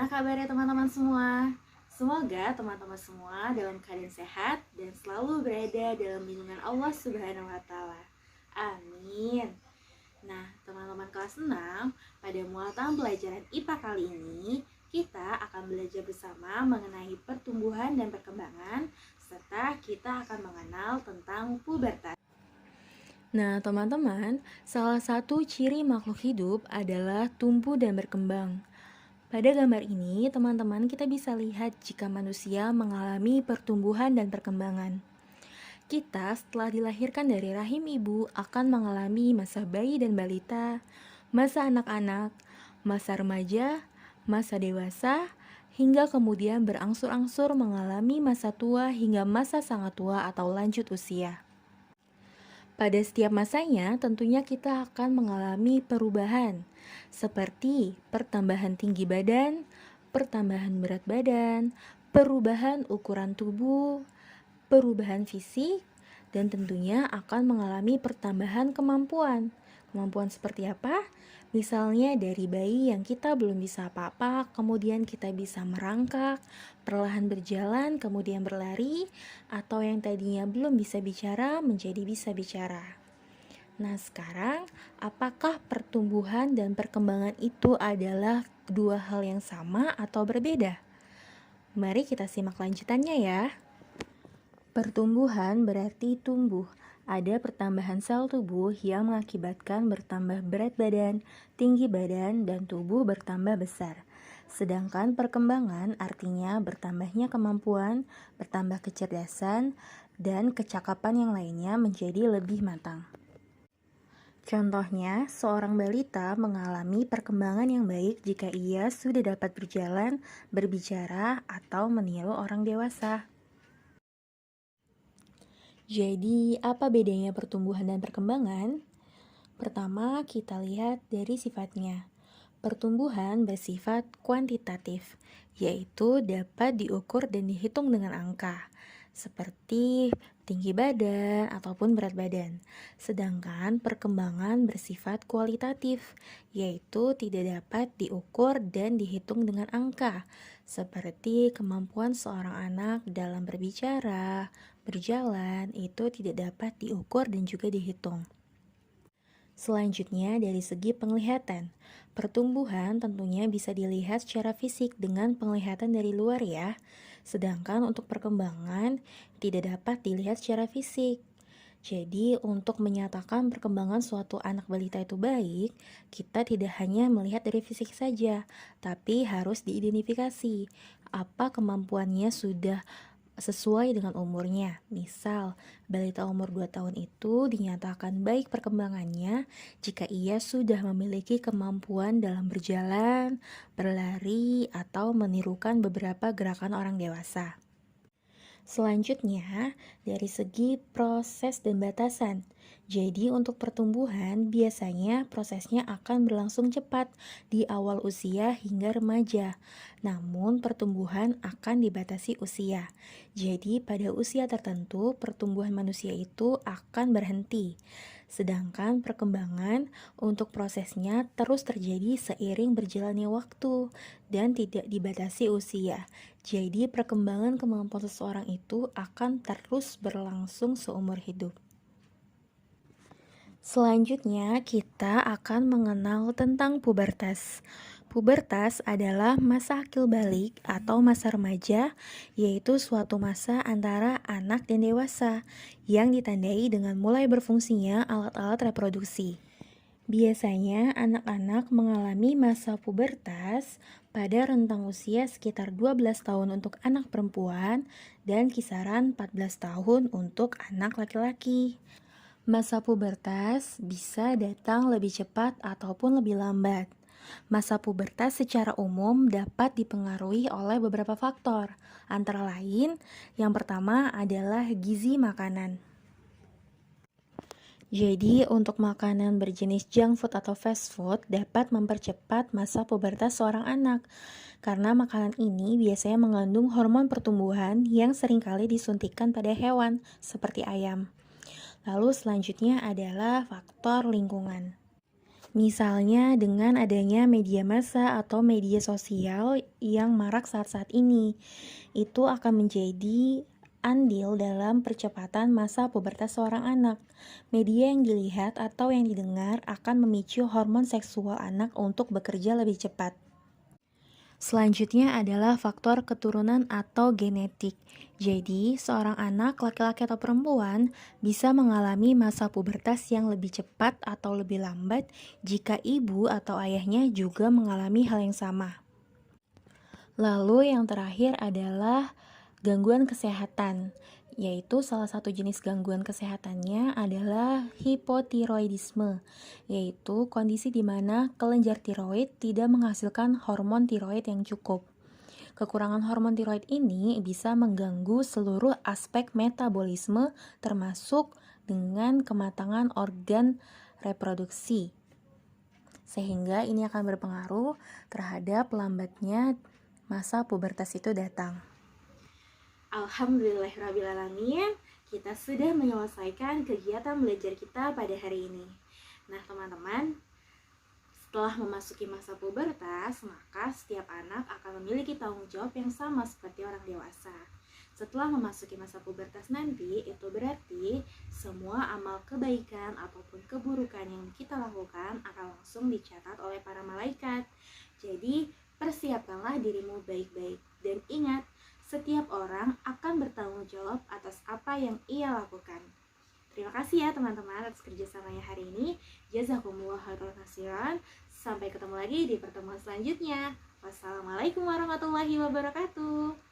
kabarnya teman-teman semua? Semoga teman-teman semua dalam keadaan sehat dan selalu berada dalam lindungan Allah Subhanahu wa Ta'ala. Amin. Nah, teman-teman kelas 6, pada muatan pelajaran IPA kali ini, kita akan belajar bersama mengenai pertumbuhan dan perkembangan, serta kita akan mengenal tentang pubertas. Nah, teman-teman, salah satu ciri makhluk hidup adalah tumbuh dan berkembang. Pada gambar ini, teman-teman, kita bisa lihat jika manusia mengalami pertumbuhan dan perkembangan. Kita setelah dilahirkan dari rahim ibu akan mengalami masa bayi dan balita, masa anak-anak, masa remaja, masa dewasa, hingga kemudian berangsur-angsur mengalami masa tua hingga masa sangat tua atau lanjut usia. Pada setiap masanya, tentunya kita akan mengalami perubahan, seperti pertambahan tinggi badan, pertambahan berat badan, perubahan ukuran tubuh, perubahan fisik, dan tentunya akan mengalami pertambahan kemampuan. Kemampuan seperti apa? Misalnya dari bayi yang kita belum bisa apa-apa, kemudian kita bisa merangkak, perlahan berjalan, kemudian berlari, atau yang tadinya belum bisa bicara menjadi bisa bicara. Nah, sekarang apakah pertumbuhan dan perkembangan itu adalah dua hal yang sama atau berbeda? Mari kita simak lanjutannya ya. Pertumbuhan berarti tumbuh. Ada pertambahan sel tubuh yang mengakibatkan bertambah berat badan, tinggi badan, dan tubuh bertambah besar. Sedangkan perkembangan artinya bertambahnya kemampuan, bertambah kecerdasan, dan kecakapan yang lainnya menjadi lebih matang. Contohnya, seorang balita mengalami perkembangan yang baik jika ia sudah dapat berjalan, berbicara, atau meniru orang dewasa. Jadi, apa bedanya pertumbuhan dan perkembangan? Pertama, kita lihat dari sifatnya. Pertumbuhan bersifat kuantitatif, yaitu dapat diukur dan dihitung dengan angka, seperti tinggi badan ataupun berat badan. Sedangkan perkembangan bersifat kualitatif, yaitu tidak dapat diukur dan dihitung dengan angka, seperti kemampuan seorang anak dalam berbicara, berjalan, itu tidak dapat diukur dan juga dihitung. Selanjutnya, dari segi penglihatan, pertumbuhan tentunya bisa dilihat secara fisik dengan penglihatan dari luar ya. Sedangkan untuk perkembangan tidak dapat dilihat secara fisik. Jadi, untuk menyatakan perkembangan suatu anak balita itu baik, kita tidak hanya melihat dari fisik saja, tapi harus diidentifikasi apa kemampuannya sudah sesuai dengan umurnya. Misal, balita umur 2 tahun itu dinyatakan baik perkembangannya jika ia sudah memiliki kemampuan dalam berjalan, berlari, atau menirukan beberapa gerakan orang dewasa. Selanjutnya, dari segi proses dan batasan. Jadi, untuk pertumbuhan biasanya prosesnya akan berlangsung cepat di awal usia hingga remaja. Namun, pertumbuhan akan dibatasi usia. Jadi, pada usia tertentu, pertumbuhan manusia itu akan berhenti. Sedangkan perkembangan untuk prosesnya terus terjadi seiring berjalannya waktu dan tidak dibatasi usia. Jadi perkembangan kemampuan seseorang itu akan terus berlangsung seumur hidup. Selanjutnya kita akan mengenal tentang pubertas. Pubertas adalah masa akil balik atau masa remaja, yaitu suatu masa antara anak dan dewasa yang ditandai dengan mulai berfungsinya alat-alat reproduksi. Biasanya anak-anak mengalami masa pubertas pada rentang usia sekitar 12 tahun untuk anak perempuan dan kisaran 14 tahun untuk anak laki-laki. Masa pubertas bisa datang lebih cepat ataupun lebih lambat. Masa pubertas secara umum dapat dipengaruhi oleh beberapa faktor, antara lain yang pertama adalah gizi makanan. Jadi, untuk makanan berjenis junk food atau fast food dapat mempercepat masa pubertas seorang anak, karena makanan ini biasanya mengandung hormon pertumbuhan yang seringkali disuntikkan pada hewan, seperti ayam. Lalu selanjutnya adalah faktor lingkungan. Misalnya dengan adanya media massa atau media sosial yang marak saat-saat ini, itu akan menjadi andil dalam percepatan masa pubertas seorang anak. Media yang dilihat atau yang didengar akan memicu hormon seksual anak untuk bekerja lebih cepat. Selanjutnya adalah faktor keturunan atau genetik. Jadi, seorang anak laki-laki atau perempuan bisa mengalami masa pubertas yang lebih cepat atau lebih lambat jika ibu atau ayahnya juga mengalami hal yang sama. Lalu yang terakhir adalah gangguan kesehatan, yaitu salah satu jenis gangguan kesehatannya adalah hipotiroidisme, yaitu kondisi di mana kelenjar tiroid tidak menghasilkan hormon tiroid yang cukup. Kekurangan hormon tiroid ini bisa mengganggu seluruh aspek metabolisme termasuk dengan kematangan organ reproduksi. Sehingga ini akan berpengaruh terhadap lambatnya masa pubertas itu datang. Alhamdulillahirrabbilalamin, kita sudah menyelesaikan kegiatan belajar kita pada hari ini. Nah teman-teman, setelah memasuki masa pubertas, maka setiap anak akan memiliki tanggung jawab yang sama seperti orang dewasa. Setelah memasuki masa pubertas nanti, itu berarti semua amal kebaikan ataupun keburukan yang kita lakukan akan langsung dicatat oleh para malaikat. Jadi, persiapkanlah dirimu baik-baik. Dan ingat, setiap orang akan bertanggung jawab atas apa yang ia lakukan. Terima kasih ya teman-teman atas kerjasamanya hari ini. Jazakumullah khairan kasiran. Sampai ketemu lagi di pertemuan selanjutnya. Wassalamualaikum warahmatullahi wabarakatuh.